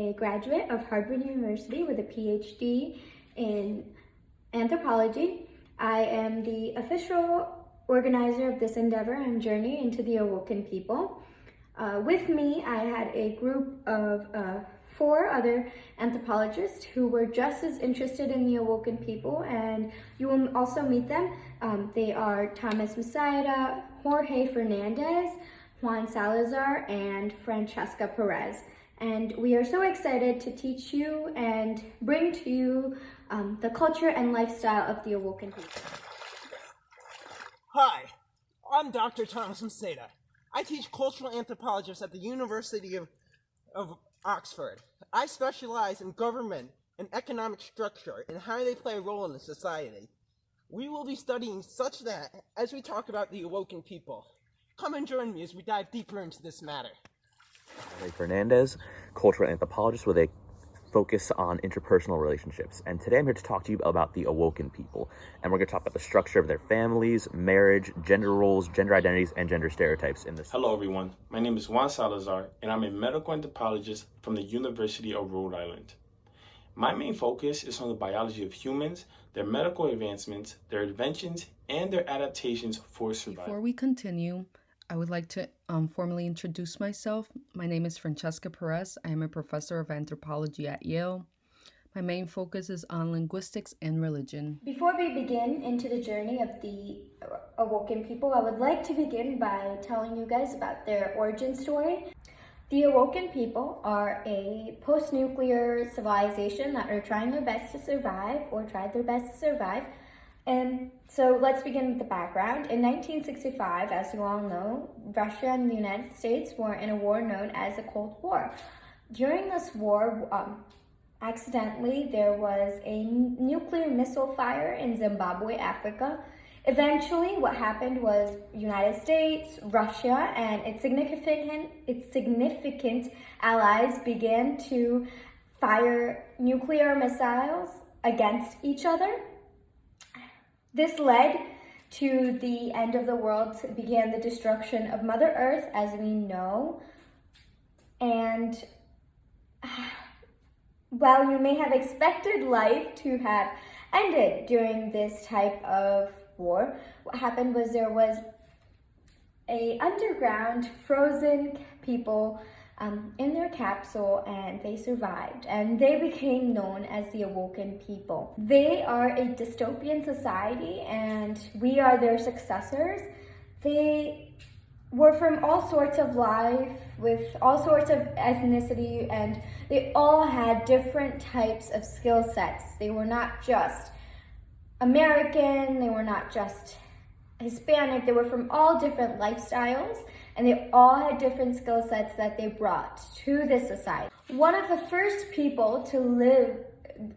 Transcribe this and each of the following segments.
a graduate of Harvard University with a PhD in anthropology. I am the official organizer of this endeavor and journey into the Awoken people. With me, I had a group of 4 other anthropologists who were just as interested in the Awoken people, and you will also meet them. They are Thomas Masaida, Jorge Fernandez, Juan Salazar, and Francesca Perez. And we are so excited to teach you and bring to you the culture and lifestyle of the Awoken people. Hi, I'm Dr. Thomas Masaida. I teach cultural anthropologists at the University of Oxford. I specialize in government and economic structure and how they play a role in the society. We will be studying such that as we talk about the Awoken people. Come and join me as we dive deeper into this matter. Jorge Fernandez, cultural anthropologist with a focus on interpersonal relationships. And today I'm here to talk to you about the Awoken people. And we're going to talk about the structure of their families, marriage, gender roles, gender identities, and gender stereotypes in this. Hello everyone, my name is Juan Salazar and I'm a medical anthropologist from the University of Rhode Island. My main focus is on the biology of humans, their medical advancements, their inventions, and their adaptations for survival. Before we continue, I would like to formally introduce myself. My name is Francesca Perez. I am a professor of anthropology at Yale. My main focus is on linguistics and religion. Before we begin into the journey of the Awoken people, I would like to begin by telling you guys about their origin story. The Awoken people are a post-nuclear civilization that are trying their best to survive, or tried their best to survive. And so let's begin with the background. In 1965, as you all know, Russia and the United States were in a war known as the Cold War. During this war, accidentally, there was a nuclear missile fire in Zimbabwe, Africa. Eventually, what happened was United States, Russia, and its significant allies began to fire nuclear missiles against each other. This led to the end of the world, began the destruction of Mother Earth as we know. And while you may have expected life to have ended during this type of war, what happened was there was a underground frozen people in their capsule, and they survived, and they became known as the Awoken people. They are a dystopian society, and we are their successors. They were from all sorts of life, with all sorts of ethnicity, and they all had different types of skill sets. They were not just American, they were not just Hispanic, they were from all different lifestyles, and they all had different skill sets that they brought to this society. One of the first people to live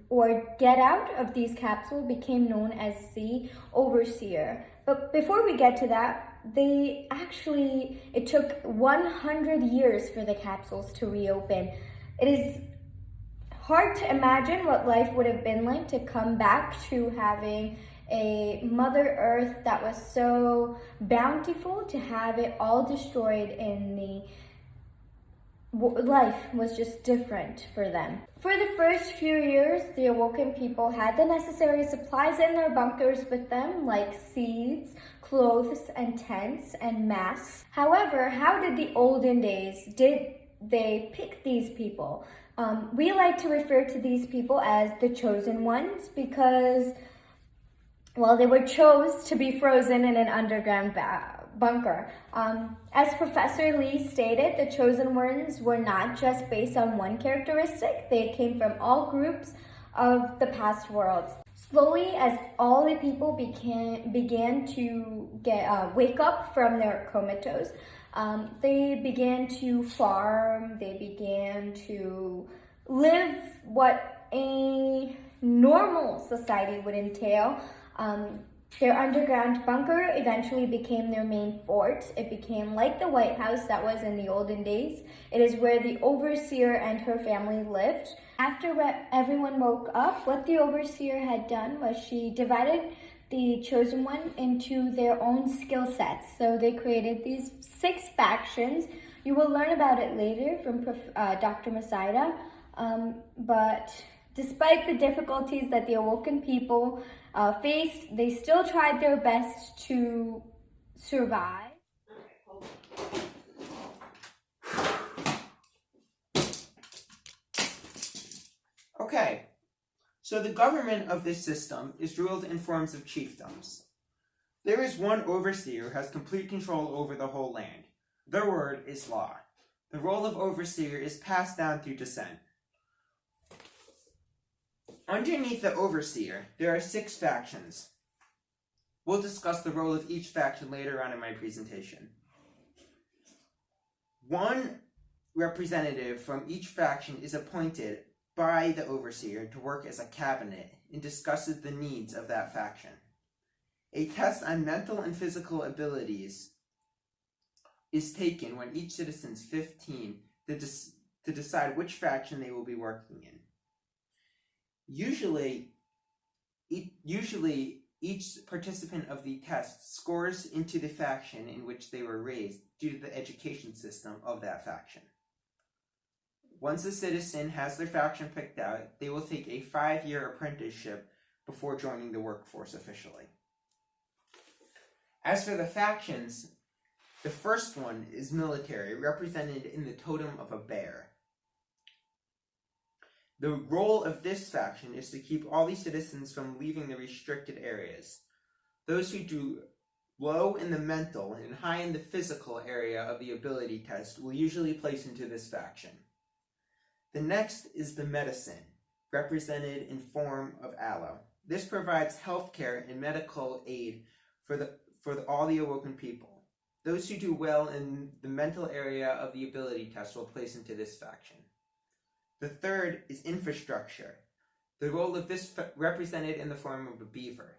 or get out of these capsules became known as the overseer. But before we get to that, it took 100 years for the capsules to reopen. It is hard to imagine what life would have been like to come back to having a Mother Earth that was so bountiful, to have it all destroyed in life was just different for them. For the first few years, the Awoken people had the necessary supplies in their bunkers with them, like seeds, clothes, and tents, and masks. However, how did the olden days, did they pick these people? We like to refer to these people as the chosen ones because, well, they were chose to be frozen in an underground bunker. As Professor Lee stated, the chosen ones were not just based on one characteristic. They came from all groups of the past worlds. Slowly, as all the people began to wake up from their comatose, they began to farm, they began to live what a normal society would entail. Their underground bunker eventually became their main fort. It became like the White House that was in the olden days. It is where the overseer and her family lived. After everyone woke up, what the overseer had done was she divided the chosen one into their own skill sets. So they created these 6 factions. You will learn about it later from Dr. Masaida. But despite the difficulties that the Awoken people faced, they still tried their best to survive. Okay, so the government of this system is ruled in forms of chiefdoms. There is one overseer who has complete control over the whole land. Their word is law. The role of overseer is passed down through descent. Underneath the overseer, there are 6 factions. We'll discuss the role of each faction later on in my presentation. One representative from each faction is appointed by the overseer to work as a cabinet and discusses the needs of that faction. A test on mental and physical abilities is taken when each citizen is 15 to decide which faction they will be working in. Usually each participant of the test scores into the faction in which they were raised due to the education system of that faction. Once a citizen has their faction picked out, they will take a 5-year apprenticeship before joining the workforce officially. As for the factions, the first one is military, represented in the totem of a bear. The role of this faction is to keep all these citizens from leaving the restricted areas. Those who do low in the mental and high in the physical area of the ability test will usually place into this faction. The next is the medicine, represented in form of aloe. This provides healthcare and medical aid for all the Awoken people. Those who do well in the mental area of the ability test will place into this faction. The third is infrastructure. The role of this represented in the form of a beaver.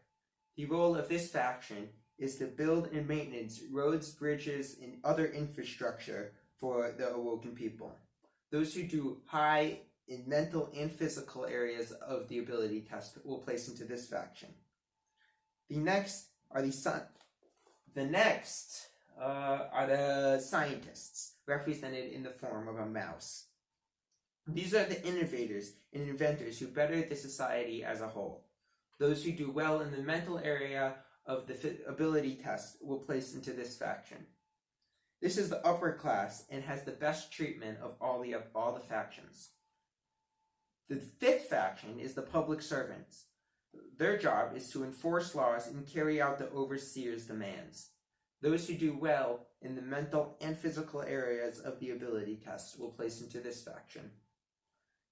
The role of this faction is to build and maintenance roads, bridges, and other infrastructure for the Awoken people. Those who do high in mental and physical areas of the ability test will place into this faction. The next are the scientists, represented in the form of a mouse. These are the innovators and inventors who better the society as a whole. Those who do well in the mental area of the ability test will place into this faction. This is the upper class and has the best treatment of all the factions. The 5th faction is the public servants. Their job is to enforce laws and carry out the overseer's demands. Those who do well in the mental and physical areas of the ability test will place into this faction.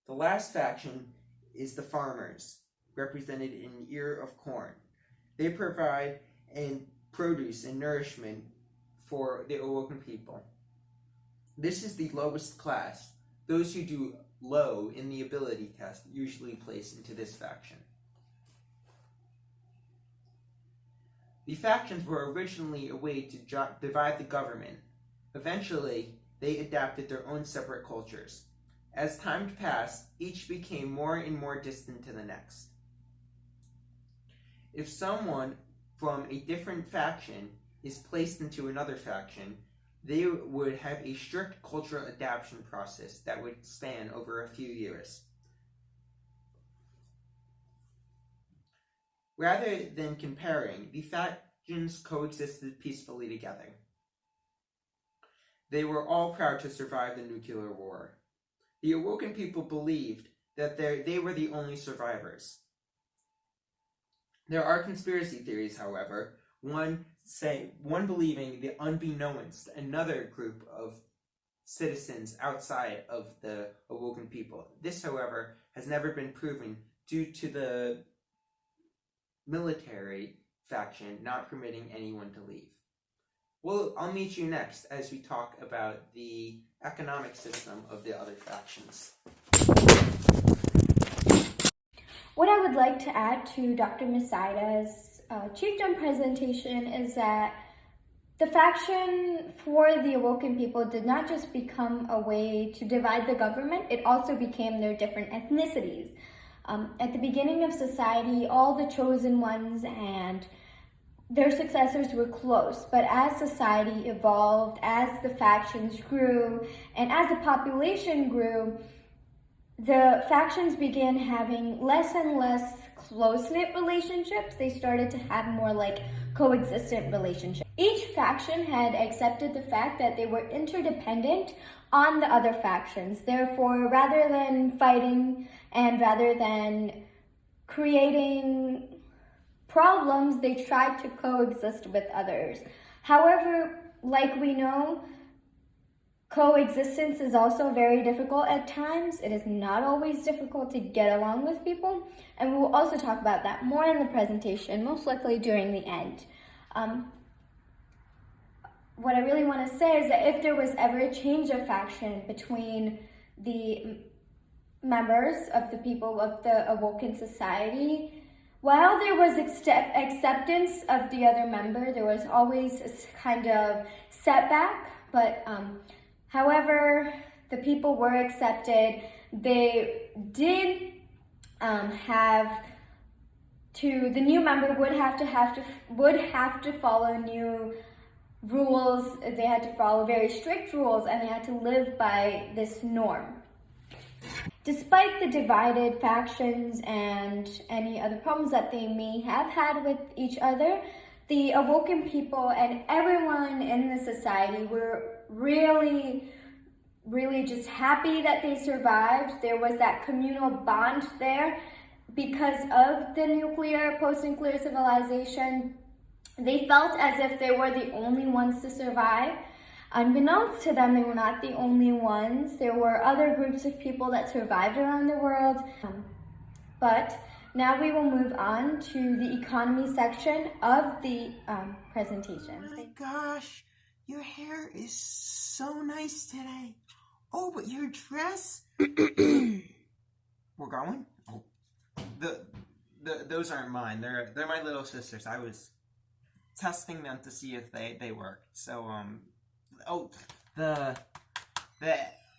The last faction is the farmers, represented in an ear of corn. They provide produce and nourishment for the Awoken people. This is the lowest class. Those who do low in the ability test usually place into this faction. The factions were originally a way to divide the government. Eventually, they adapted their own separate cultures. As time passed, each became more and more distant to the next. If someone from a different faction is placed into another faction, they would have a strict cultural adaptation process that would span over a few years. Rather than comparing, the factions coexisted peacefully together. They were all proud to survive the nuclear war. The Awoken people believed that they were the only survivors. There are conspiracy theories, however, one believing the unbeknownst, another group of citizens outside of the Awoken people. This, however, has never been proven due to the military faction not permitting anyone to leave. Well, I'll meet you next as we talk about the economic system of the other factions. What I would like to add to Dr. Masaida's chiefdom presentation is that the faction for the Awoken people did not just become a way to divide the government, it also became their different ethnicities. At the beginning of society, all the chosen ones and their successors were close, but as society evolved, as the factions grew, and as the population grew, the factions began having less and less close-knit relationships. They started to have more like coexistent relationships. Each faction had accepted the fact that they were interdependent on the other factions. Therefore, rather than fighting and rather than creating problems, they tried to coexist with others. However, like we know, coexistence is also very difficult at times. It is not always difficult to get along with people, and we will also talk about that more in the presentation, most likely during the end. What I really want to say is that if there was ever a change of faction between the members of the people of the Awoken society, while there was acceptance of the other member, there was always a kind of setback, but however, the people were accepted. They did the new member would have to follow new rules. They had to follow very strict rules, and they had to live by this norm. Despite the divided factions and any other problems that they may have had with each other, the Awoken people and everyone in the society were really just happy that they survived. There was that communal bond there because of the post-nuclear civilization. They felt as if they were the only ones to survive. Unbeknownst to them, they were not the only ones. There were other groups of people that survived around the world. But now we will move on to the economy section of the presentation. Oh my gosh, your hair is so nice today. Oh, but your dress. We're going? Oh, those aren't mine. They're my little sisters. I was testing them to see if they worked. So the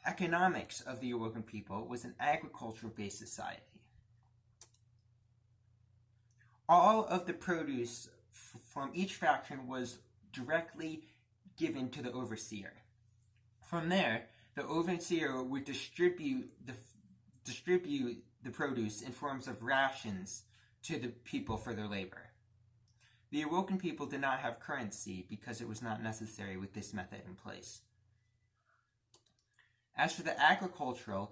economics of the Awoken people was an agricultural-based society. All of the produce from each faction was directly given to the overseer. From there, the overseer would distribute the produce in forms of rations to the people for their labor. The Awoken people did not have currency because it was not necessary with this method in place. As for the agricultural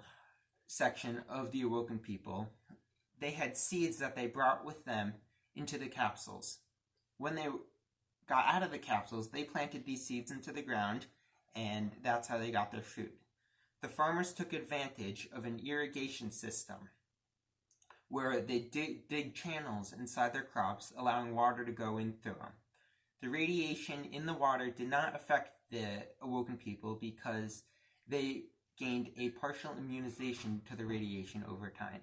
section of the Awoken people, they had seeds that they brought with them into the capsules. When they got out of the capsules, they planted these seeds into the ground, and that's how they got their food. The farmers took advantage of an irrigation system where they dig channels inside their crops, allowing water to go in through them. The radiation in the water did not affect the Awoken people because they gained a partial immunization to the radiation over time.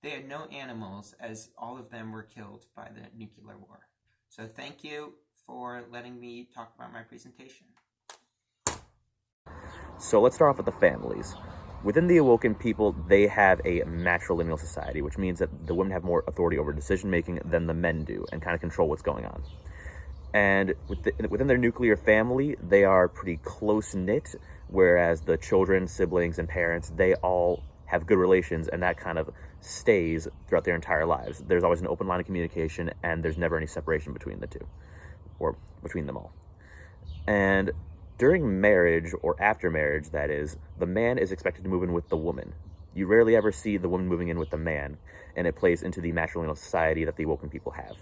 They had no animals, as all of them were killed by the nuclear war. So thank you for letting me talk about my presentation. So let's start off with the families. Within the Awoken people, they have a matrilineal society, which means that the women have more authority over decision-making than the men do and kind of control what's going on. And within their nuclear family, they are pretty close-knit, whereas the children, siblings, and parents, they all have good relations, and that kind of stays throughout their entire lives. There's always an open line of communication, and there's never any separation between the two, or between them all. And during marriage, or after marriage, that is, the man is expected to move in with the woman. You rarely ever see the woman moving in with the man, and it plays into the matrilineal society that the Awoken people have.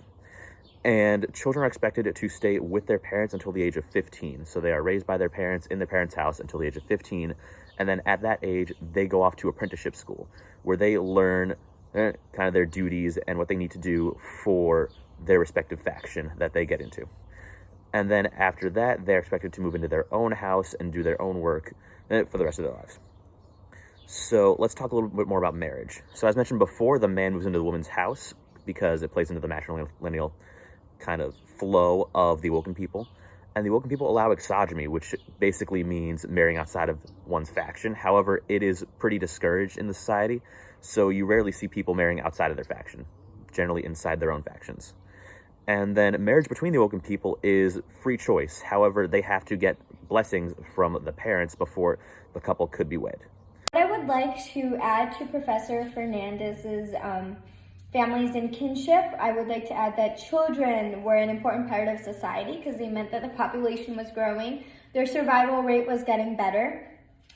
And children are expected to stay with their parents until the age of 15. So they are raised by their parents in their parents' house until the age of 15. And then at that age, they go off to apprenticeship school, where they learn kind of their duties and what they need to do for their respective faction that they get into. And then after that, they're expected to move into their own house and do their own work for the rest of their lives. So let's talk a little bit more about marriage. So as mentioned before, the man moves into the woman's house because it plays into the matrilineal kind of flow of the Awoken people. And the Awoken people allow exogamy, which basically means marrying outside of one's faction. However, it is pretty discouraged in the society, so you rarely see people marrying outside of their faction, generally inside their own factions. And then marriage between the Awoken people is free choice. However, they have to get blessings from the parents before the couple could be wed. What I would like to add to Professor Fernandez's families and kinship, I would like to add that children were an important part of society because they meant that the population was growing, their survival rate was getting better.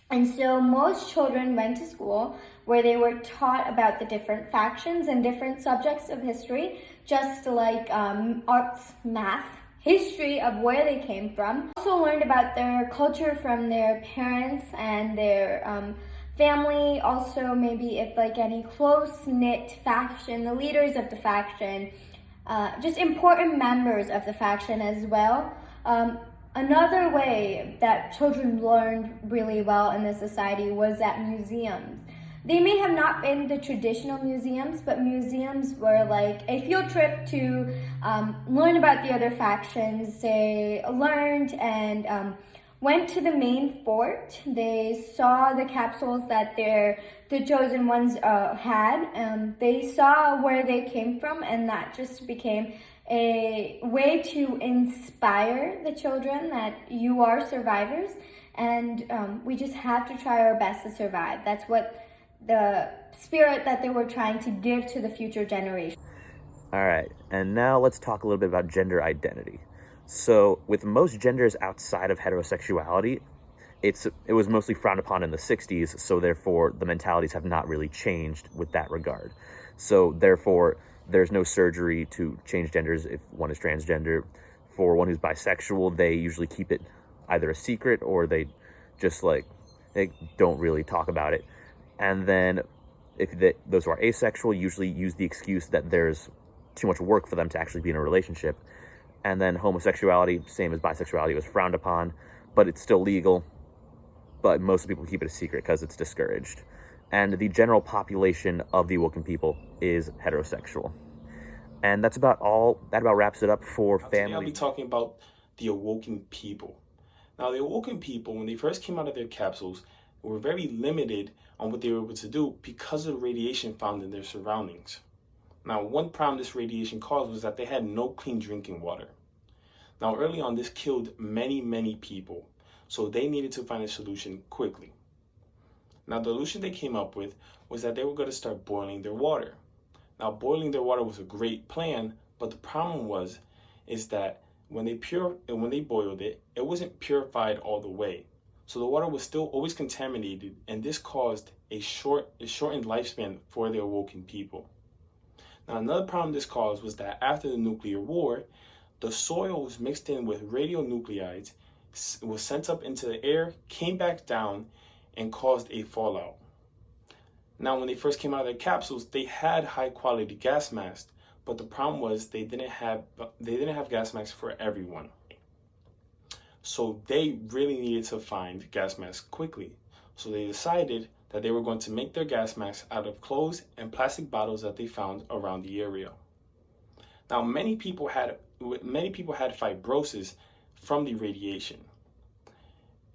And so most children went to school where they were taught about the different factions and different subjects of history, just like arts, math, history of where they came from. Also learned about their culture from their parents and their family. Also maybe if like any close-knit faction, the leaders of the faction, just important members of the faction as well. Another way that children learned really well in this society was at museums. They may have not been the traditional museums, but museums were like a field trip to learn about the other factions. They learned and went to the main fort. They saw the capsules that the chosen ones had. They saw where they came from, and that just became a way to inspire the children that you are survivors, and we just have to try our best to survive. That's what the spirit that they were trying to give to the future generation. All right, and now let's talk a little bit about gender identity. So with most genders outside of heterosexuality, it was mostly frowned upon in the 60s, so therefore the mentalities have not really changed with that regard. So therefore, there's no surgery to change genders if one is transgender. For one who's bisexual, they usually keep it either a secret or they just they don't really talk about it. And then those who are asexual usually use the excuse that there's too much work for them to actually be in a relationship. And then homosexuality, same as bisexuality, was frowned upon, but it's still legal. But most people keep it a secret because it's discouraged. And the general population of the Awoken people is heterosexual. And that's about all. That about wraps it up for family. Today I'll be talking about the Awoken people. Now, the Awoken people, when they first came out of their capsules, were very limited on what they were able to do because of the radiation found in their surroundings. Now, one problem this radiation caused was that they had no clean drinking water. Now, early on, this killed many people, so they needed to find a solution quickly. Now, the solution they came up with was that they were going to start boiling their water. Now, boiling their water was a great plan, but the problem is that when they boiled it, it wasn't purified all the way. So the water was still always contaminated, and this caused a shortened lifespan for the Awoken people. Now, another problem this caused was that after the nuclear war, the soil was mixed in with radionuclides, was sent up into the air, came back down, and caused a fallout. Now, when they first came out of their capsules, they had high quality gas masks, but the problem was they didn't have gas masks for everyone. So they really needed to find gas masks quickly. So they decided that they were going to make their gas masks out of clothes and plastic bottles that they found around the area. Now, many people had fibrosis from the radiation.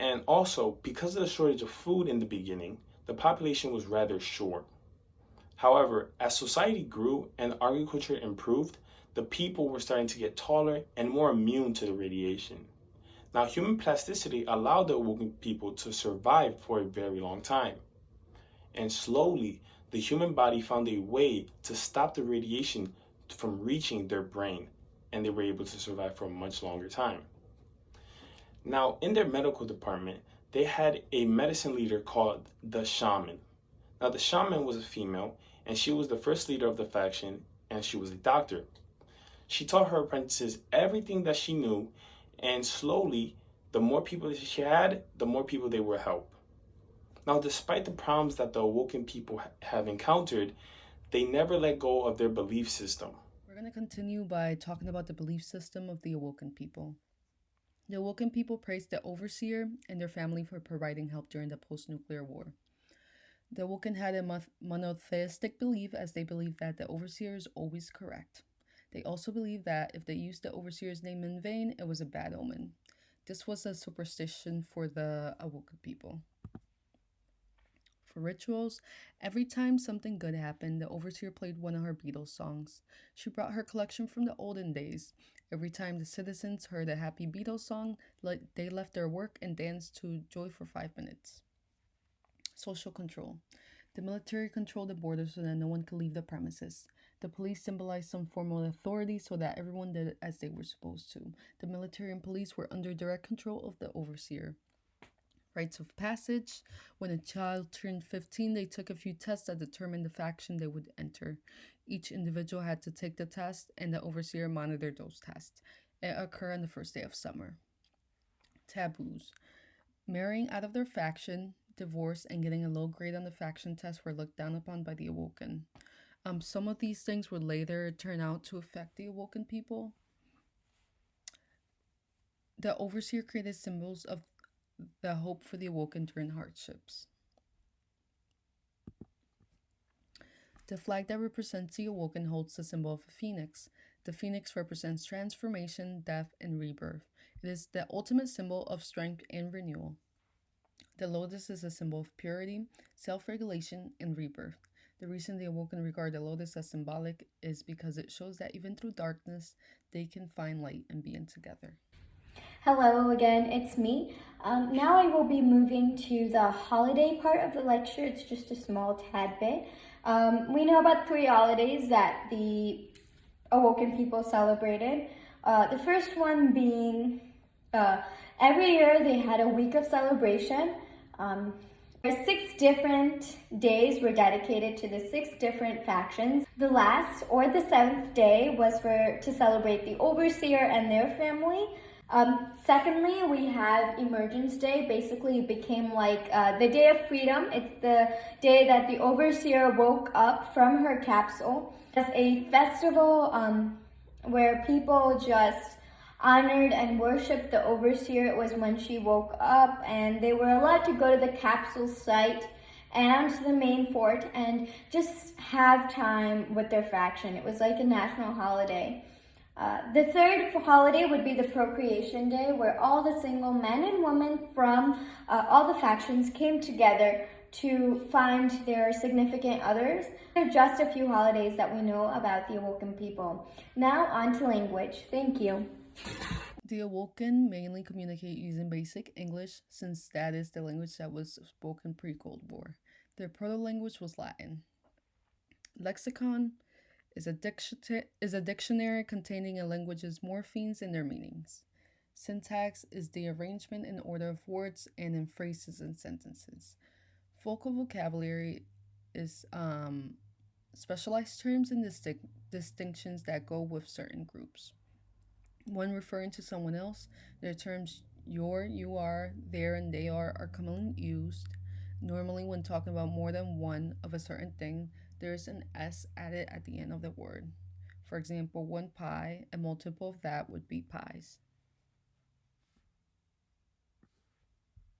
And also, because of the shortage of food in the beginning, the population was rather short. However, as society grew and agriculture improved, the people were starting to get taller and more immune to the radiation. Now, human plasticity allowed the Awoken people to survive for a very long time. And slowly, the human body found a way to stop the radiation from reaching their brain, and they were able to survive for a much longer time. Now, in their medical department, they had a medicine leader called the shaman. Now, the shaman was a female, and she was the first leader of the faction, and she was a doctor. She taught her apprentices everything that she knew, and slowly, the more people that she had, the more people they would help. Now, despite the problems that the Awoken people have encountered, they never let go of their belief system. We're going to continue by talking about the belief system of the Awoken people. The Awoken people praised the overseer and their family for providing help during the post-nuclear war. The Awoken had a monotheistic belief, as they believed that the overseer is always correct. They also believed that if they used the overseer's name in vain, it was a bad omen. This was a superstition for the Awoken people. For rituals, every time something good happened, the overseer played one of her Beatles songs. She brought her collection from the olden days. Every time the citizens heard a happy Beatles song, they left their work and danced to Joy for 5 minutes. Social control. The military controlled the borders so that no one could leave the premises. The police symbolized some formal authority so that everyone did as they were supposed to. The military and police were under direct control of the overseer. Rites of passage. When a child turned 15, they took a few tests that determined the faction they would enter. Each individual had to take the test, and the overseer monitored those tests. It occurred on the first day of summer. Taboos. Marrying out of their faction, divorce, and getting a low grade on the faction test were looked down upon by the Awoken. Some of these things would later turn out to affect the Awoken people. The overseer created symbols of the hope for the Awoken during hardships. The flag that represents the Awoken holds the symbol of a phoenix. The phoenix represents transformation, death, and rebirth. It is the ultimate symbol of strength and renewal. The lotus is a symbol of purity, self-regulation, and rebirth. The reason the Awoken regard the lotus as symbolic is because it shows that even through darkness, they can find light and be in together. Hello again, it's me. Now I will be moving to the holiday part of the lecture. It's just a small tad bit. We know about 3 holidays that the Awoken people celebrated. The first one being every year they had a week of celebration. 6 different days were dedicated to the 6 different factions. The last, or the 7th day, was to celebrate the overseer and their family. Secondly, we have Emergence Day. Basically, it became like the Day of Freedom. It's the day that the overseer woke up from her capsule. It's a festival where people just honored and worshipped the overseer. It was when she woke up, and they were allowed to go to the capsule site and the main fort and just have time with their faction. It was like a national holiday. The third holiday would be the Procreation Day, where all the single men and women from all the factions came together to find their significant others. They're just a few holidays that we know about the Awoken people. Now on to language. Thank you. The Awoken mainly communicate using basic English, since that is the language that was spoken pre-Cold War. Their proto-language was Latin. Lexicon is a dictionary containing a language's morphemes and their meanings. Syntax is the arrangement in order of words and in phrases and sentences. Focal vocabulary is specialized terms and distinctions that go with certain groups. When referring to someone else, their terms your, you are, their, and they are commonly used. Normally, when talking about more than one of a certain thing, there is an S added at the end of the word. For example, 1 pie, a multiple of that would be pies.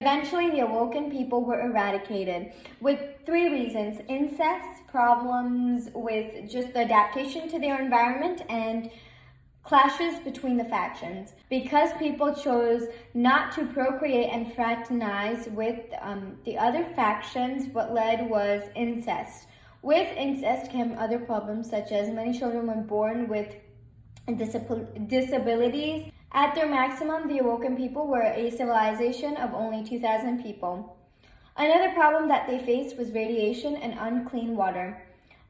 Eventually, the Awoken people were eradicated with 3 reasons: incest, problems with just the adaptation to their environment, and clashes between the factions. Because people chose not to procreate and fraternize with the other factions, what led was incest. With incest came other problems, such as many children were born with disabilities. At their maximum, the Awoken people were a civilization of only 2,000 people. Another problem that they faced was radiation and unclean water.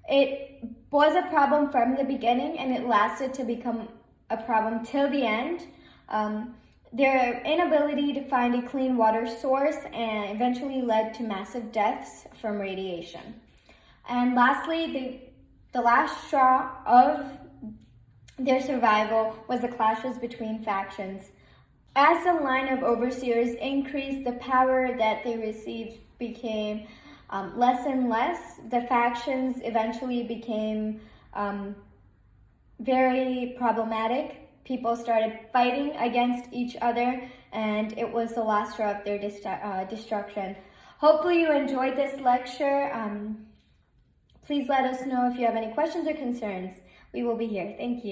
It was a problem from the beginning, and it lasted to become a problem till the end. Their inability to find a clean water source and eventually led to massive deaths from radiation. And lastly, the last straw of their survival was the clashes between factions. As the line of overseers increased, the power that they received became less and less. The factions eventually became very problematic. People started fighting against each other, and it was the last straw of their destruction. Hopefully you enjoyed this lecture. Please let us know if you have any questions or concerns. We will be here. Thank you.